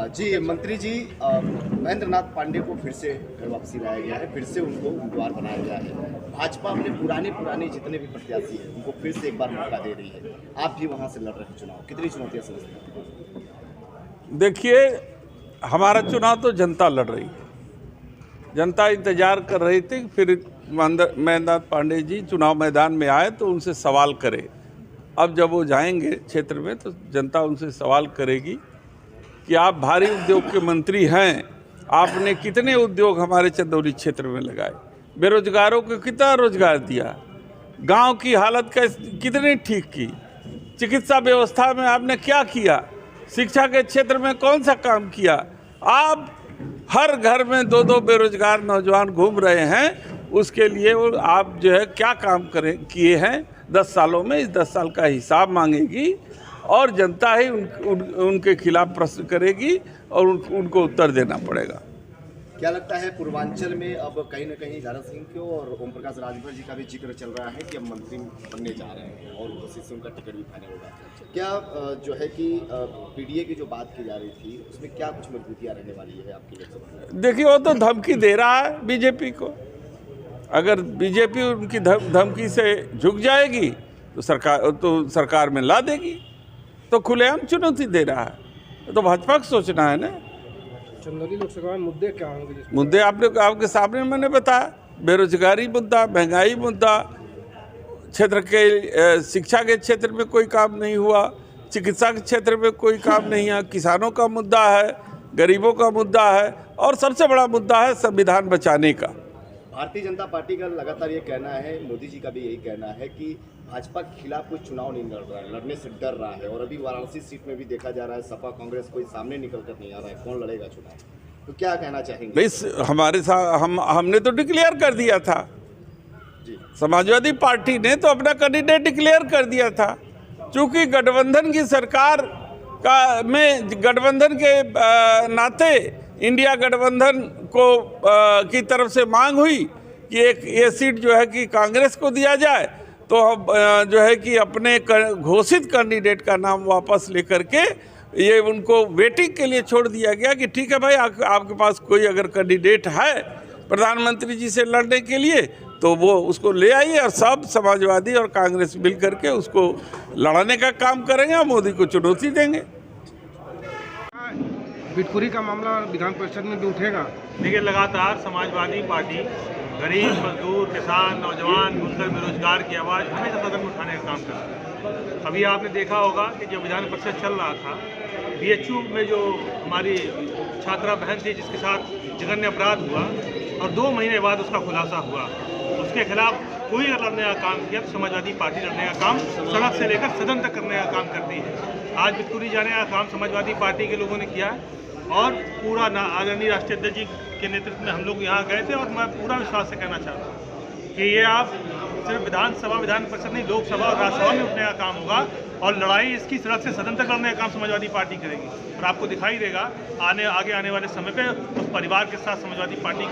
जी मंत्री जी, महेंद्र नाथ पांडे को फिर से घर वापसी लाया गया है, फिर से उनको उम्मीदवार बनाया गया है। भाजपा अपने पुराने जितने भी प्रत्याशी हैं उनको फिर से एक बार मौका दे रही है। आप भी वहां से लड़ रहे हैं चुनाव, कितनी चुनौतियां समझते हैं? देखिए, हमारा चुनाव तो जनता लड़ रही है। जनता इंतजार कर रही थी फिर महेंद्र नाथ पांडे जी चुनाव मैदान में आए तो उनसे सवाल करे। अब जब वो जाएंगे क्षेत्र में तो जनता उनसे सवाल करेगी कि आप भारी उद्योग के मंत्री हैं, आपने कितने उद्योग हमारे चंदौली क्षेत्र में लगाए, बेरोजगारों को कितना रोजगार दिया, गांव की हालत कितनी ठीक की, चिकित्सा व्यवस्था में आपने क्या किया, शिक्षा के क्षेत्र में कौन सा काम किया। आप हर घर में दो दो बेरोजगार नौजवान घूम रहे हैं, उसके लिए आप जो है क्या काम किए हैं 10 सालों में, इस 10 साल का हिसाब मांगेगी और जनता ही उनके खिलाफ प्रश्न करेगी और उनको उत्तर देना पड़ेगा। क्या लगता है पूर्वांचल में अब कहीं न कहीं झारन सिंह को और ओम प्रकाश राजभर जी का भी जिक्र चल रहा है कि अब मंत्री बनने जा रहे हैं और उसी से उनका टिकट भी फाइनल होगा। क्या जो है कि पीडीए की जो बात की जा रही थी उसमें क्या कुछ मजबूतियाँ रहने वाली है आपकी लोकसभा में? देखिए, वो तो धमकी दे रहा है बीजेपी को। अगर बीजेपी उनकी धमकी से झुक जाएगी तो सरकार में ला देगी, तो खुलेआम चुनौती दे रहा है। तो भाजपा को सोचना है ना। चंदौली लोकसभा में मुद्दे क्या होंगे? मुद्दे आपके सामने मैंने बताया, बेरोजगारी मुद्दा, महंगाई मुद्दा, क्षेत्र के शिक्षा के क्षेत्र में कोई काम नहीं हुआ, चिकित्सा के क्षेत्र में कोई काम नहीं है, किसानों का मुद्दा है, गरीबों का मुद्दा है और सबसे बड़ा मुद्दा है संविधान बचाने का। भारतीय जनता पार्टी का लगातार ये कहना है, मोदी जी का भी यही कहना है कि भाजपा के खिलाफ कोई चुनाव नहीं लड़ रहा है, लड़ने से डर रहा है। और अभी वाराणसी सीट में भी देखा जा रहा है सपा कांग्रेस कोई सामने निकल कर नहीं आ रहा है, कौन लड़ेगा चुनाव? तो क्या कहना चाहेंगे? भाई हमारे साथ हमने तो डिक्लेयर कर दिया था जी। समाजवादी पार्टी ने तो अपना कैंडिडेट डिक्लेयर कर दिया था। चूंकि गठबंधन की सरकार गठबंधन के नाते इंडिया गठबंधन को की तरफ से मांग हुई कि ये सीट जो है कि कांग्रेस को दिया जाए, तो हम जो है कि अपने घोषित कैंडिडेट का नाम वापस लेकर के ये उनको वेटिंग के लिए छोड़ दिया गया कि ठीक है भाई, आपके पास कोई अगर कैंडिडेट है प्रधानमंत्री जी से लड़ने के लिए तो वो उसको ले आइए और सब समाजवादी और कांग्रेस मिल करके उसको लड़ाने का काम करेंगे और मोदी को चुनौती देंगे। बिटकुरी का मामला विधान परिषद में भी उठेगा। देखिए, लगातार समाजवादी पार्टी गरीब, मजदूर, किसान, नौजवान, बुनकर, बेरोजगार की आवाज़ हमेशा सदन में उठाने का काम करती है। अभी आपने देखा होगा कि जब विधान परिषद चल रहा था, बीएचयू में जो हमारी छात्रा बहन थी जिसके साथ जघन्य अपराध हुआ और 2 महीने बाद उसका खुलासा हुआ, उसके खिलाफ कोई अगर लड़ने का काम किया तो समाजवादी पार्टी लड़ने का काम सड़क से लेकर सदन तक करने का काम करती है। आज बिटकुरी जाने का काम समाजवादी पार्टी के लोगों ने किया और पूरा आदरणीय राष्ट्रीय अध्यक्ष जी के नेतृत्व में हम लोग यहाँ गए थे। और मैं पूरा विश्वास से कहना चाहता हूँ कि ये आप सिर्फ विधान परिषद नहीं, लोकसभा और राज्यसभा में उठने का काम होगा और लड़ाई इसकी सड़क से सदन तक लड़ने का काम समाजवादी पार्टी करेगी। और आपको दिखाई देगा आगे आने वाले समय पे उस परिवार के साथ समाजवादी पार्टी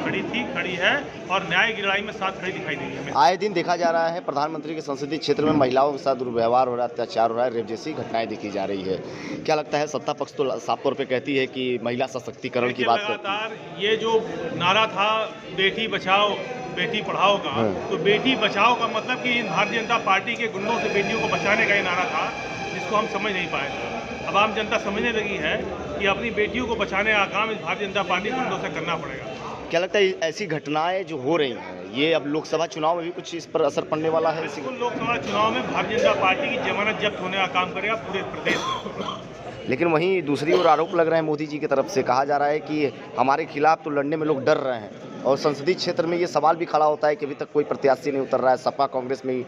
खड़ी है और न्याय की लड़ाई में साथ खड़ी दिखाई देगी हमें। आए दिन देखा जा रहा है प्रधानमंत्री के संसदीय क्षेत्र में महिलाओं के साथ दुर्व्यवहार हो रहा है, अत्याचार हो रहा है, रेप जैसी घटनाएं देखी जा रही है। क्या लगता है सत्ता पक्ष तो साफ तौर पे कहती है कि महिला सशक्तिकरण की बात करती है। लगातार ये जो नारा था बेटी बचाओ बेटी पढ़ाओ का, तो बेटी बचाओ का मतलब कि भारतीय जनता पार्टी के गुंडों से बेटियों को बचाने का ये नारा था, जिसको हम समझ नहीं पाए थे। अब आम जनता समझने लगी है कि अपनी बेटियों को बचाने का काम इस भारतीय जनता पार्टी गुंडों से करना पड़ेगा। क्या लगता है ऐसी घटनाएं जो हो रही हैं ये अब लोकसभा चुनाव में भी कुछ इस पर असर पड़ने वाला है? बिल्कुल, लोकसभा चुनाव में भारतीय जनता पार्टी की जमानत जब्त होने का काम करेगा पूरे प्रदेश में। लेकिन वहीं दूसरी ओर आरोप लग रहे हैं मोदी जी की तरफ से, कहा जा रहा है कि हमारे खिलाफ तो लड़ने में लोग डर रहे हैं और संसदीय क्षेत्र में ये सवाल भी खड़ा होता है कि अभी तक कोई प्रत्याशी नहीं उतर रहा है, सपा कांग्रेस में ही।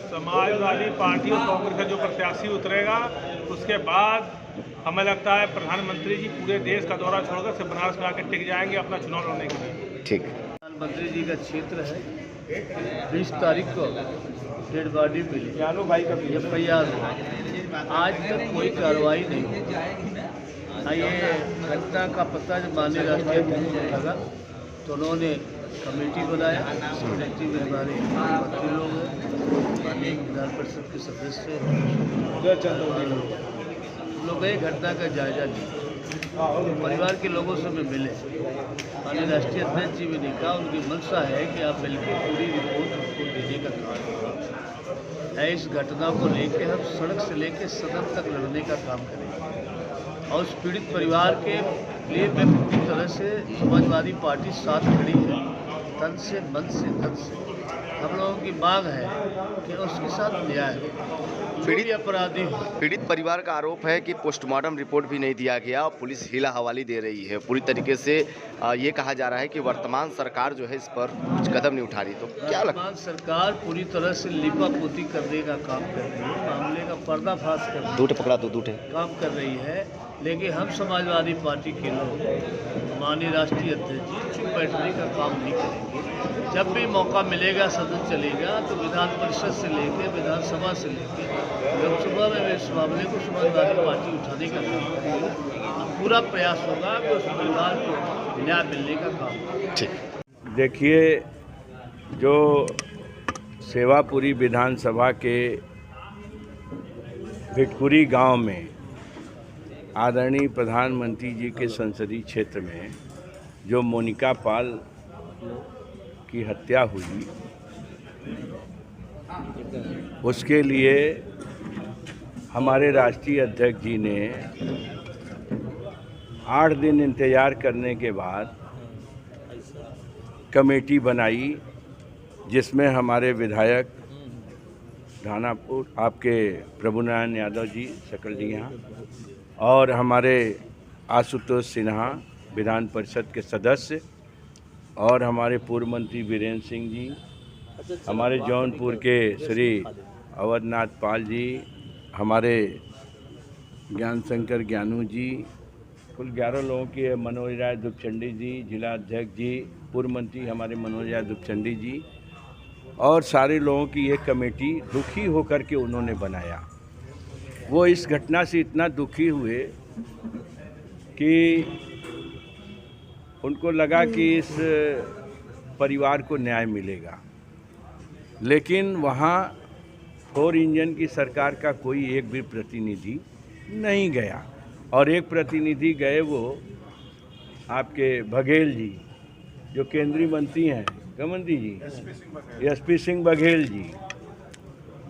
समाजवादी पार्टी और कांग्रेस का जो प्रत्याशी उतरेगा उसके बाद हमें लगता है प्रधानमंत्री जी पूरे देश का दौरा छोड़कर सिर्फ बनारस में आकर टिक जाएंगे अपना चुनाव लड़ने के लिए। ठीक, प्रधानमंत्री जी का क्षेत्र है, 20 तारीख को डेड बॉडी मिली, FIR आज तक कोई कार्रवाई नहीं हुई। ये घटना का पता जब माननीय राष्ट्रीय अध्यक्ष को लगा तो उन्होंने कमेटी बनाया। इस कमेटी में हमारे मंत्री लोग हैं, माननीय विधान परिषद के सदस्य हैं, लोग गए घटना का जायजा लिया। परिवार के लोगों से भी मिले। माननीय राष्ट्रीय अध्यक्ष जी भी ने कहा उनकी मंशा है कि आप मिलकर पूरी रिपोर्ट हमको देने का काम है। इस घटना को लेकर हम सड़क से लेकर सदन तक लड़ने का काम करेंगे और उस पीड़ित परिवार के लिए मैं पूरी तरह से समाजवादी पार्टी साथ खड़ी है, तन से मन से धन से। हम लोगों की मांग है कि उसके साथ न्याय हो। पीड़ित अपराधी पीड़ित परिवार का आरोप है कि पोस्टमार्टम रिपोर्ट भी नहीं दिया गया और पुलिस हीला हवाली दे रही है। पूरी तरीके से ये कहा जा रहा है कि वर्तमान सरकार जो है इस पर कुछ कदम नहीं उठा रही। तो क्या लगता है? वर्तमान सरकार पूरी तरह से लिपापोती करने का काम कर रही है, मामले का पर्दाफाश कर काम कर रही है। लेकिन हम समाजवादी पार्टी के लोग माननीय राष्ट्रीय अध्यक्ष जी चुप बैठने का काम नहीं करेंगे। जब भी मौका मिलेगा सदन चलेगा तो विधान परिषद से लेकर विधानसभा से लेकर लोकसभा में इस मामले को समाजवादी पार्टी उठाने का काम करेगी। पूरा प्रयास होगा कि उस परिवार को न्याय मिलने का काम। देखिए, जो सेवापुरी विधानसभा के भिटकुरी गांव में आदरणीय प्रधानमंत्री जी के संसदीय क्षेत्र में जो मोनिका पाल की हत्या हुई, उसके लिए हमारे राष्ट्रीय अध्यक्ष जी ने 8 दिन इंतज़ार करने के बाद कमेटी बनाई, जिसमें हमारे विधायक धानापुर आपके प्रभुनारायण यादव जी सकलडीहा और हमारे आशुतोष सिन्हा विधान परिषद के सदस्य और हमारे पूर्व मंत्री वीरेंद्र सिंह जी, हमारे जौनपुर के श्री अवधनाथ पाल जी, हमारे ज्ञान शंकर ज्ञानू जी, कुल 11 लोगों की, मनोज राय दुपचंडी जी जिला अध्यक्ष जी, पूर्व मंत्री हमारे मनोज राय दुपचंडी जी और सारे लोगों की ये कमेटी दुखी होकर के उन्होंने बनाया। वो इस घटना से इतना दुखी हुए कि उनको लगा कि इस परिवार को न्याय मिलेगा, लेकिन वहाँ 4 इंजन की सरकार का कोई एक भी प्रतिनिधि नहीं गया। और एक प्रतिनिधि गए, वो आपके बघेल जी जो केंद्रीय मंत्री हैं, कमंत्री जी, एसपी सिंह बघेल जी,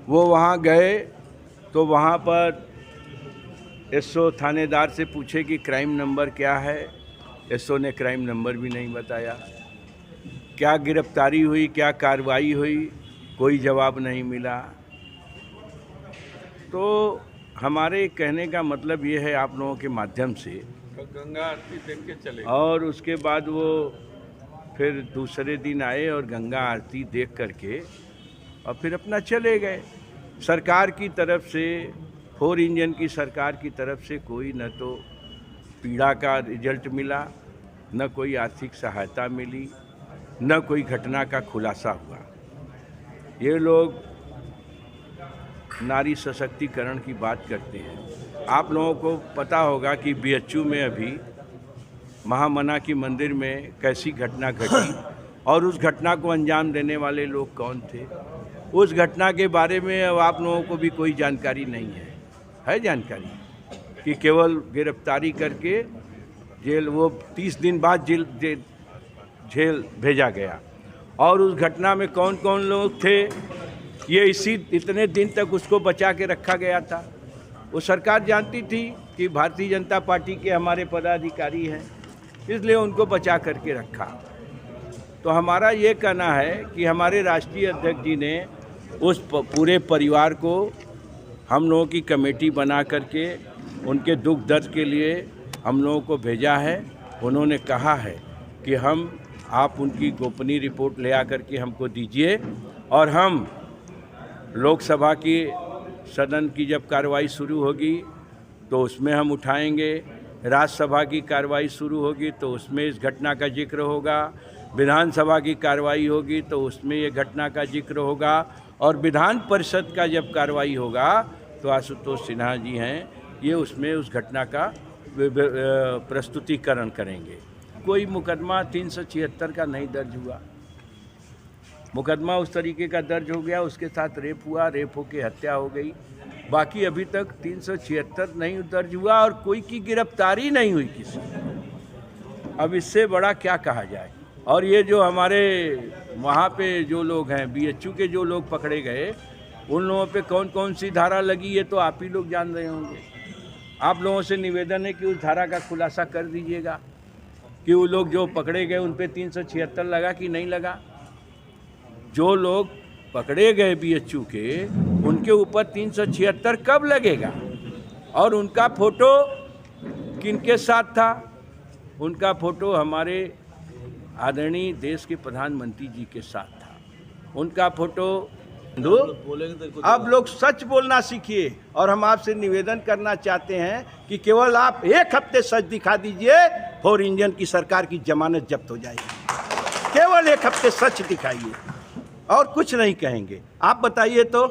वो वहाँ गए तो वहाँ पर एसओ थानेदार से पूछे कि क्राइम नंबर क्या है। एसओ ने क्राइम नंबर भी नहीं बताया। क्या गिरफ्तारी हुई, क्या कार्रवाई हुई, कोई जवाब नहीं मिला। तो हमारे कहने का मतलब ये है आप लोगों के माध्यम से, गंगा आरती देख के चले और उसके बाद वो फिर दूसरे दिन आए और गंगा आरती देख करके और फिर अपना चले गए। सरकार की तरफ से, 4 इंजन की सरकार की तरफ से कोई न तो पीड़ा का रिजल्ट मिला, न कोई आर्थिक सहायता मिली, न कोई घटना का खुलासा हुआ। ये लोग नारी सशक्तिकरण की बात करते हैं। आप लोगों को पता होगा कि बीएचयू में अभी महामना की मंदिर में कैसी घटना घटी और उस घटना को अंजाम देने वाले लोग कौन थे। उस घटना के बारे में अब आप लोगों को भी कोई जानकारी नहीं है जानकारी कि केवल गिरफ्तारी करके जेल, वो 30 दिन बाद जेल भेजा गया। और उस घटना में कौन कौन लोग थे, ये इतने दिन तक उसको बचा के रखा गया था। वो सरकार जानती थी कि भारतीय जनता पार्टी के हमारे पदाधिकारी हैं, इसलिए उनको बचा करके रखा। तो हमारा ये कहना है कि हमारे राष्ट्रीय अध्यक्ष जी ने उस पूरे परिवार को हम लोगों की कमेटी बना करके उनके दुख दर्द के लिए हम लोगों को भेजा है। उन्होंने कहा है कि आप उनकी गोपनीय रिपोर्ट ले आकर के हमको दीजिए और हम लोकसभा की सदन की जब कार्रवाई शुरू होगी तो उसमें हम उठाएंगे, राज्यसभा की कार्रवाई शुरू होगी तो उसमें इस घटना का जिक्र होगा, विधानसभा की कार्रवाई होगी तो उसमें ये घटना का जिक्र होगा, और विधान परिषद का जब कार्रवाई होगा तो आशुतोष सिन्हा जी हैं, ये उसमें उस घटना का प्रस्तुतिकरण करेंगे। कोई मुकदमा 376 का नहीं दर्ज हुआ। मुकदमा उस तरीके का दर्ज हो गया, उसके साथ रेप हुआ, रेप होके हत्या हो गई। बाकी अभी तक 376 नहीं दर्ज हुआ और कोई की गिरफ्तारी नहीं हुई किसी। अब इससे बड़ा क्या कहा जाए। और ये जो हमारे वहाँ पे जो लोग हैं, BHU के जो लोग पकड़े गए, उन लोगों पे कौन कौन सी धारा लगी ये तो आप ही लोग जान रहे होंगे। आप लोगों से निवेदन है कि उस धारा का खुलासा कर दीजिएगा कि वो लोग जो पकड़े गए उन पे 376 लगा कि नहीं लगा। जो लोग पकड़े गए BHU के, उनके ऊपर 376 कब लगेगा और उनका फोटो किनके साथ था? उनका फोटो हमारे आदरणीय देश के प्रधानमंत्री जी के साथ था। उनका फोटो अब लोग सच बोलना सीखिए। और हम आपसे निवेदन करना चाहते हैं कि केवल आप एक हफ्ते सच दिखा दीजिए, 4 इंजन की सरकार की जमानत जब्त हो जाएगी। केवल एक हफ्ते सच दिखाइए और कुछ नहीं कहेंगे। आप बताइए तो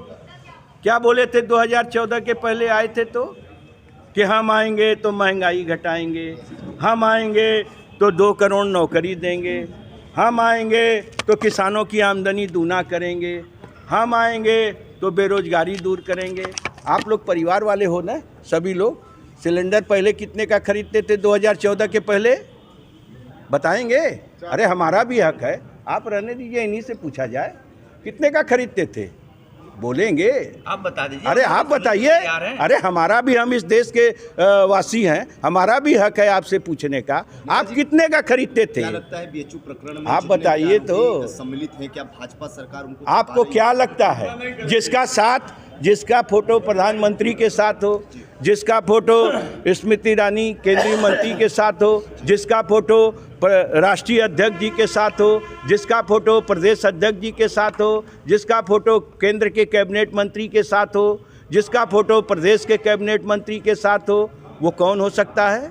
क्या बोले थे 2014 के पहले आए थे तो कि हम आएंगे तो महंगाई घटाएंगे, हम आएंगे तो 2 करोड़ नौकरी देंगे, हम आएंगे तो किसानों की आमदनी दूना करेंगे, हम आएंगे तो बेरोजगारी दूर करेंगे। आप लोग परिवार वाले हो ना सभी लोग। सिलेंडर पहले कितने का खरीदते थे 2014 के पहले? बताएंगे? अरे हमारा भी हक है, आप रहने दीजिए, इन्हीं से पूछा जाए कितने का खरीदते थे, बोलेंगे। आप बता दीजिए। अरे आप बताइए। अरे हमारा भी, हम इस देश के वासी हैं, हमारा भी हक है आपसे पूछने का। आप कितने का खरीदते थे? क्या लगता है BHU प्रकरण में आप बताइए तो। सम्मिलित है क्या भाजपा सरकार उनको? आपको क्या लगता है जिसका फोटो प्रधानमंत्री के साथ हो, जिसका फोटो स्मृति ईरानी केंद्रीय मंत्री के साथ हो, जिसका फोटो राष्ट्रीय अध्यक्ष जी के साथ हो, जिसका फोटो प्रदेश अध्यक्ष जी के साथ हो, जिसका फोटो केंद्र के कैबिनेट मंत्री के साथ हो, जिसका फोटो प्रदेश के कैबिनेट मंत्री के साथ हो, वो कौन हो सकता है?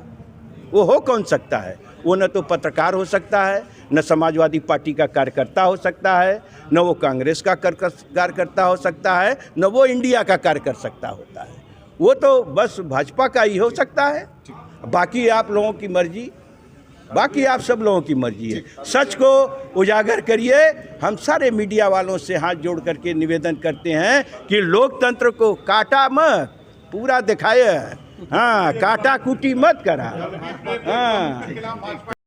वो हो कौन सकता है? वो न तो पत्रकार हो सकता है, न समाजवादी पार्टी का कार्यकर्ता हो सकता है, न वो कांग्रेस का कार्यकर्ता हो सकता है, न वो इंडिया का कार्यकर्ता होता है। वो तो बस भाजपा का ही हो सकता है। बाकी आप लोगों की मर्जी, बाकी आप सब लोगों की मर्जी है। सच को उजागर करिए। हम सारे मीडिया वालों से हाथ जोड़ करके निवेदन करते हैं कि लोकतंत्र को काटा मत, पूरा दिखाए। हाँ, काटा कुटी मत करा। हाँ।